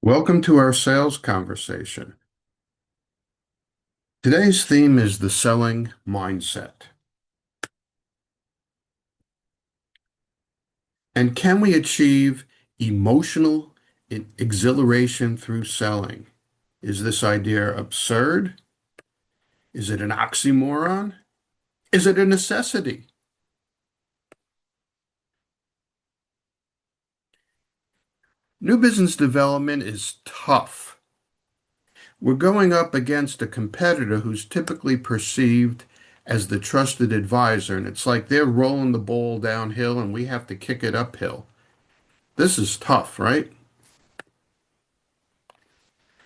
Welcome to our sales conversation. Today's theme is the selling mindset. And can we achieve emotional exhilaration through selling? Is this idea absurd? Is it an oxymoron? Is it a necessity? New business development is tough. We're going up against a competitor who's typically perceived as the trusted advisor, and it's like they're rolling the ball downhill and we have to kick it uphill. This is tough, right?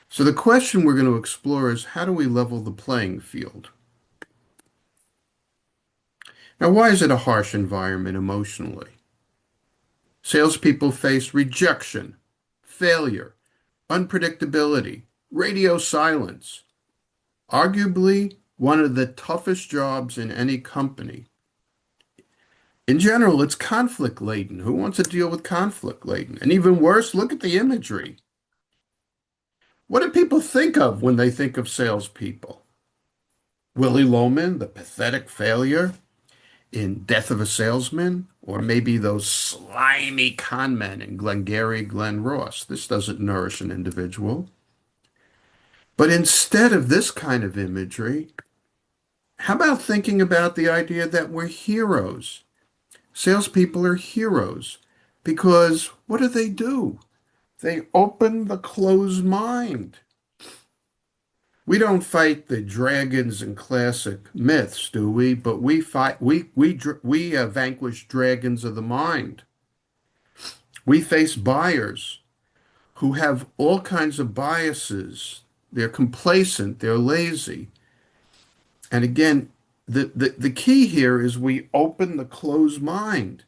So the question we're going to explore is how do we level the playing field? Now, why is it a harsh environment emotionally? Salespeople face rejection, failure, unpredictability, radio silence. Arguably one of the toughest jobs in any company. In general, it's conflict laden. Who wants to deal with conflict laden? And even worse, look at the imagery. What do people think of when they think of salespeople? Willy Loman, the pathetic failure in Death of a Salesman, or maybe those slimy con men in Glengarry Glen Ross. This doesn't nourish an individual. But instead of this kind of imagery, how about thinking about the idea that we're heroes? Salespeople are heroes because what do? They open the closed mind. We don't fight the dragons and classic myths, do we? But we vanquish dragons of the mind. We face buyers who have all kinds of biases. They're complacent, they're lazy. And again, the key here is we open the closed mind.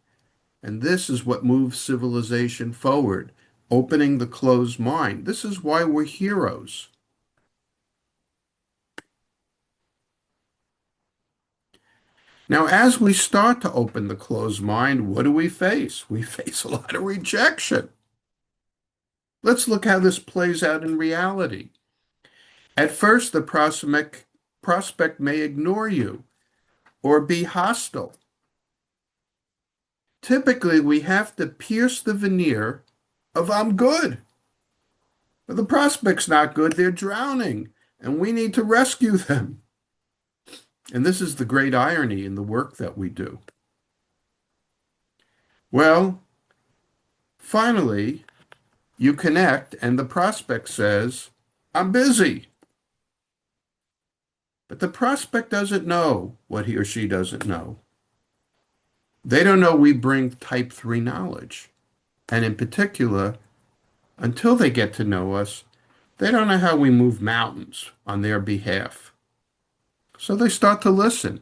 And this is what moves civilization forward, opening the closed mind. This is why we're heroes. Now, as we start to open the closed mind, what do we face? We face a lot of rejection. Let's look how this plays out in reality. At first, the prospect may ignore you or be hostile. Typically, we have to pierce the veneer of I'm good. But the prospect's not good, they're drowning, and we need to rescue them. And this is the great irony in the work that we do. Well, finally, you connect, and the prospect says, I'm busy. But the prospect doesn't know what he or she doesn't know. They don't know we bring type 3 knowledge. And in particular, until they get to know us, they don't know how we move mountains on their behalf. So they start to listen.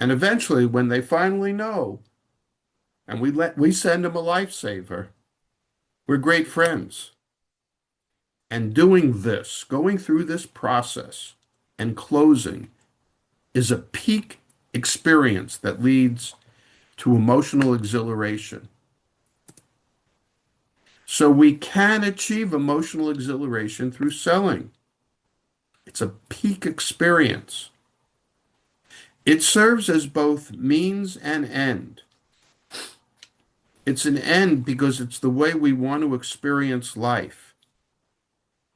And eventually, when they finally know, and we send them a lifesaver, we're great friends. And doing this, going through this process and closing is a peak experience that leads to emotional exhilaration. So we can achieve emotional exhilaration through selling. It's a peak experience. It serves as both means and end. It's an end because it's the way we want to experience life.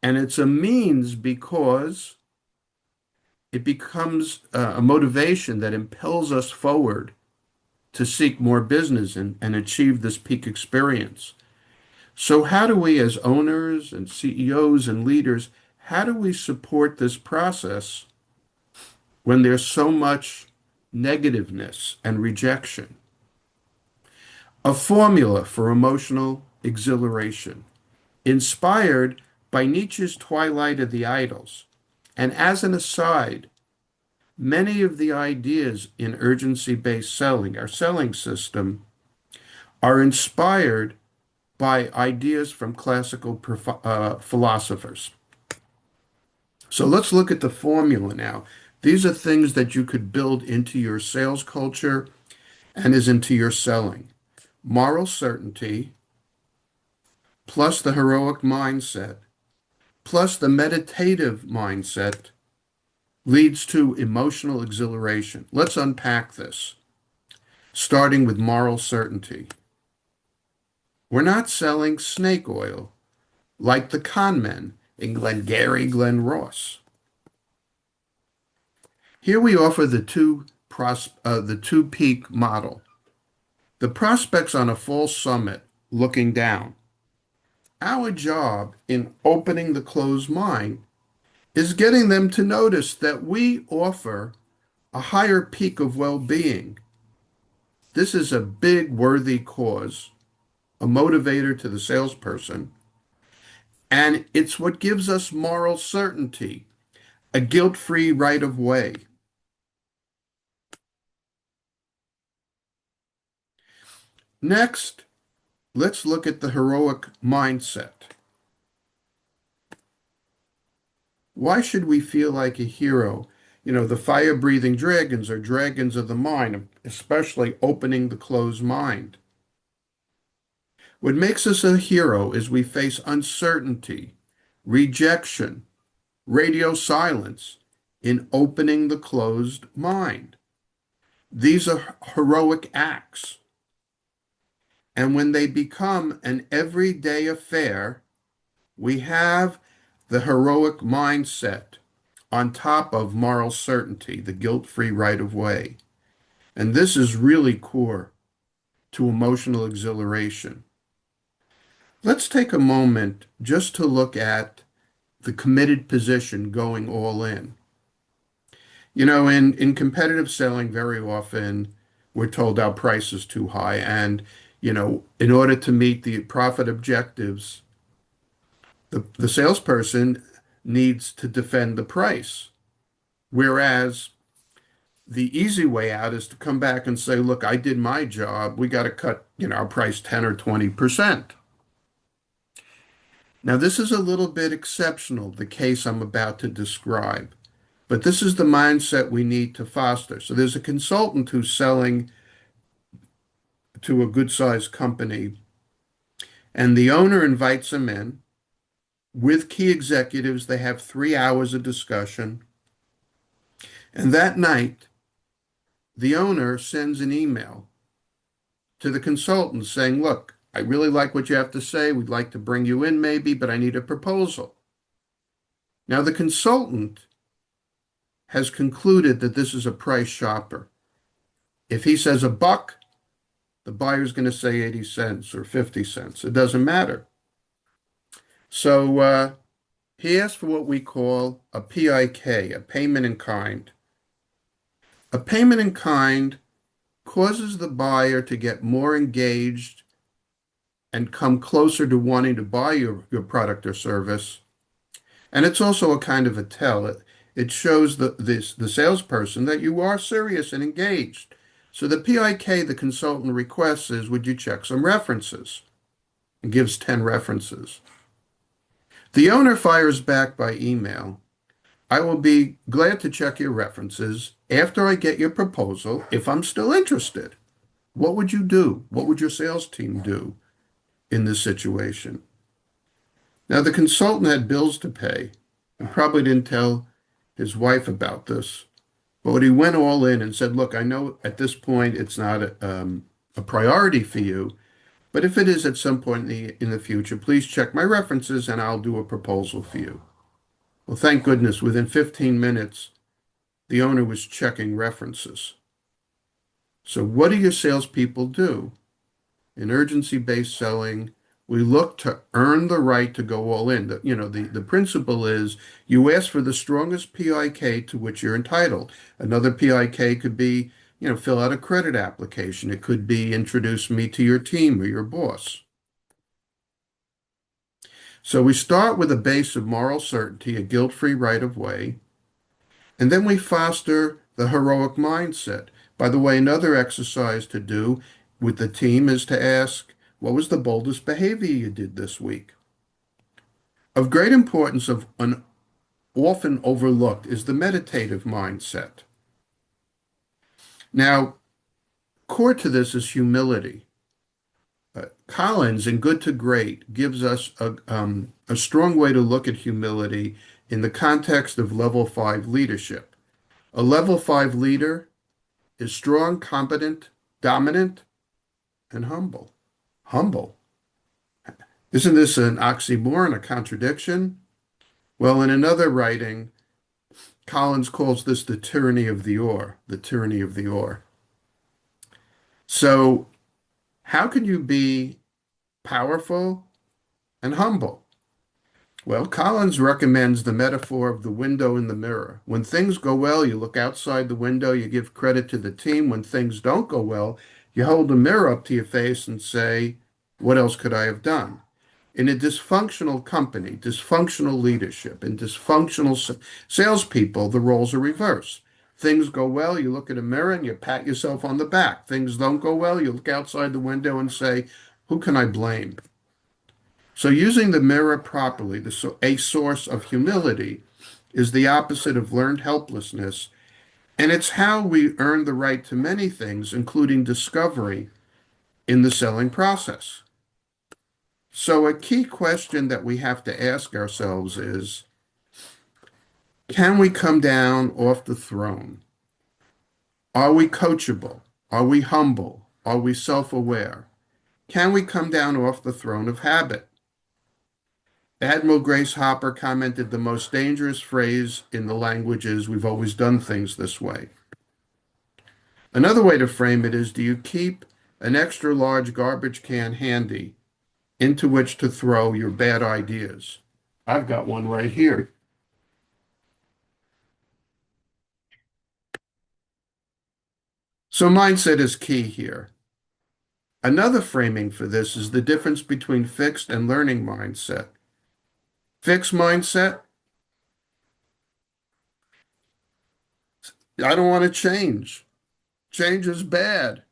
And it's a means because it becomes a motivation that impels us forward to seek more business and achieve this peak experience. So how do we, as owners and CEOs and leaders, how do we support this process when there's so much negativeness and rejection? A formula for emotional exhilaration, inspired by Nietzsche's Twilight of the Idols. And as an aside, many of the ideas in urgency-based selling, our selling system, are inspired by ideas from classical philosophers. So let's look at the formula now. These are things that you could build into your sales culture and is into your selling. Moral certainty plus the heroic mindset, plus the meditative mindset leads to emotional exhilaration. Let's unpack this, starting with moral certainty. We're not selling snake oil like the con men in Glengarry Glen Ross. Here we offer the two peak model. The prospects on a false summit looking down. Our job in opening the closed mind is getting them to notice that we offer a higher peak of well-being. This is a big, worthy cause, a motivator to the salesperson, and it's what gives us moral certainty, a guilt-free right of way. Next, let's look at the heroic mindset. Why should we feel like a hero? You know, the fire-breathing dragons are dragons of the mind, especially opening the closed mind. What makes us a hero is we face uncertainty, rejection, radio silence in opening the closed mind. These are heroic acts. And when they become an everyday affair, we have the heroic mindset on top of moral certainty, the guilt-free right of way. And this is really core to emotional exhilaration. Let's take a moment just to look at the committed position going all in. You know, in competitive selling, very often we're told our price is too high. And, you know, in order to meet the profit objectives, the salesperson needs to defend the price. Whereas the easy way out is to come back and say, look, I did my job. We got to cut, you know, our price 10 or 20%. Now, this is a little bit exceptional, the case I'm about to describe, but this is the mindset we need to foster. So there's a consultant who's selling to a good-sized company, and the owner invites him in. With key executives, they have 3 hours of discussion. And that night, the owner sends an email to the consultant saying, look, I really like what you have to say. We'd like to bring you in maybe, but I need a proposal. Now, the consultant has concluded that this is a price shopper. If he says $1, the buyer's going to say 80 cents or 50 cents. It doesn't matter. So he asked for what we call a PIK, a payment in kind. A payment in kind causes the buyer to get more engaged and come closer to wanting to buy your product or service. And it's also a kind of a tell. It shows the salesperson that you are serious and engaged. So the PIK the consultant requests is, would you check some references? And gives 10 references. The owner fires back by email. I will be glad to check your references after I get your proposal if I'm still interested. What would you do? What would your sales team do in this situation? Now, the consultant had bills to pay and probably didn't tell his wife about this, but he went all in and said, look, I know at this point it's not a priority for you, but if it is at some point in the future, please check my references and I'll do a proposal for you. Well, thank goodness, within 15 minutes, the owner was checking references. So what do your salespeople do? In urgency-based selling, we look to earn the right to go all in. The principle is you ask for the strongest PIK to which you're entitled. Another PIK could be, fill out a credit application. It could be introduce me to your team or your boss. So we start with a base of moral certainty, a guilt-free right of way, and then we foster the heroic mindset. By the way, another exercise to do with the team is to ask, what was the boldest behavior you did this week? Of great importance and often overlooked is the meditative mindset. Now, core to this is humility. Collins, in Good to Great, gives us a strong way to look at humility in the context of level 5 leadership. A level 5 leader is strong, competent, dominant, and humble. Humble. Isn't this an oxymoron, a contradiction? Well, in another writing, Collins calls this the tyranny of the or, the tyranny of the or. So, how can you be powerful and humble? Well, Collins recommends the metaphor of the window and the mirror. When things go well, you look outside the window, you give credit to the team. When things don't go well, you hold a mirror up to your face and say, what else could I have done? In a dysfunctional company, dysfunctional leadership, and dysfunctional salespeople, the roles are reversed. Things go well, you look at a mirror and you pat yourself on the back. Things don't go well, you look outside the window and say, who can I blame? So using the mirror properly, a source of humility, is the opposite of learned helplessness, and it's how we earn the right to many things, including discovery in the selling process. So a key question that we have to ask ourselves is, can we come down off the throne? Are we coachable? Are we humble? Are we self-aware? Can we come down off the throne of habit? Admiral Grace Hopper commented the most dangerous phrase in the language is, we've always done things this way. Another way to frame it is, do you keep an extra large garbage can handy into which to throw your bad ideas? I've got one right here. So mindset is key here. Another framing for this is the difference between fixed and learning mindset. Fixed mindset, I don't want to change. Change is bad.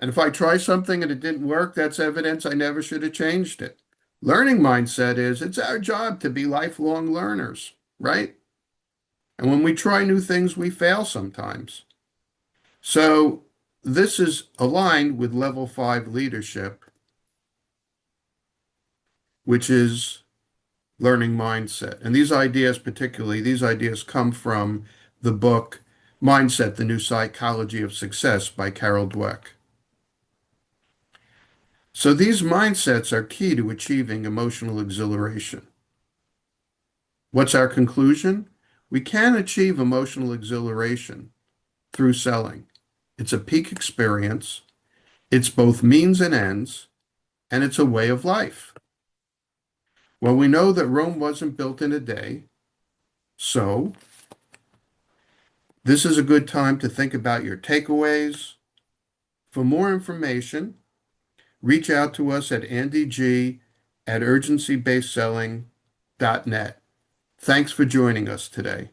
And if I try something and it didn't work, that's evidence I never should have changed it. Learning mindset is, it's our job to be lifelong learners, right? And when we try new things, we fail sometimes. So this is aligned with level 5 leadership, which is learning mindset. And these ideas, particularly, these ideas come from the book Mindset, the New Psychology of Success by Carol Dweck. So these mindsets are key to achieving emotional exhilaration. What's our conclusion? We can achieve emotional exhilaration through selling. It's a peak experience. It's both means and ends, and it's a way of life. Well, we know that Rome wasn't built in a day, so this is a good time to think about your takeaways. For more information, reach out to us at andyg at urgencybasedselling.net. Thanks for joining us today.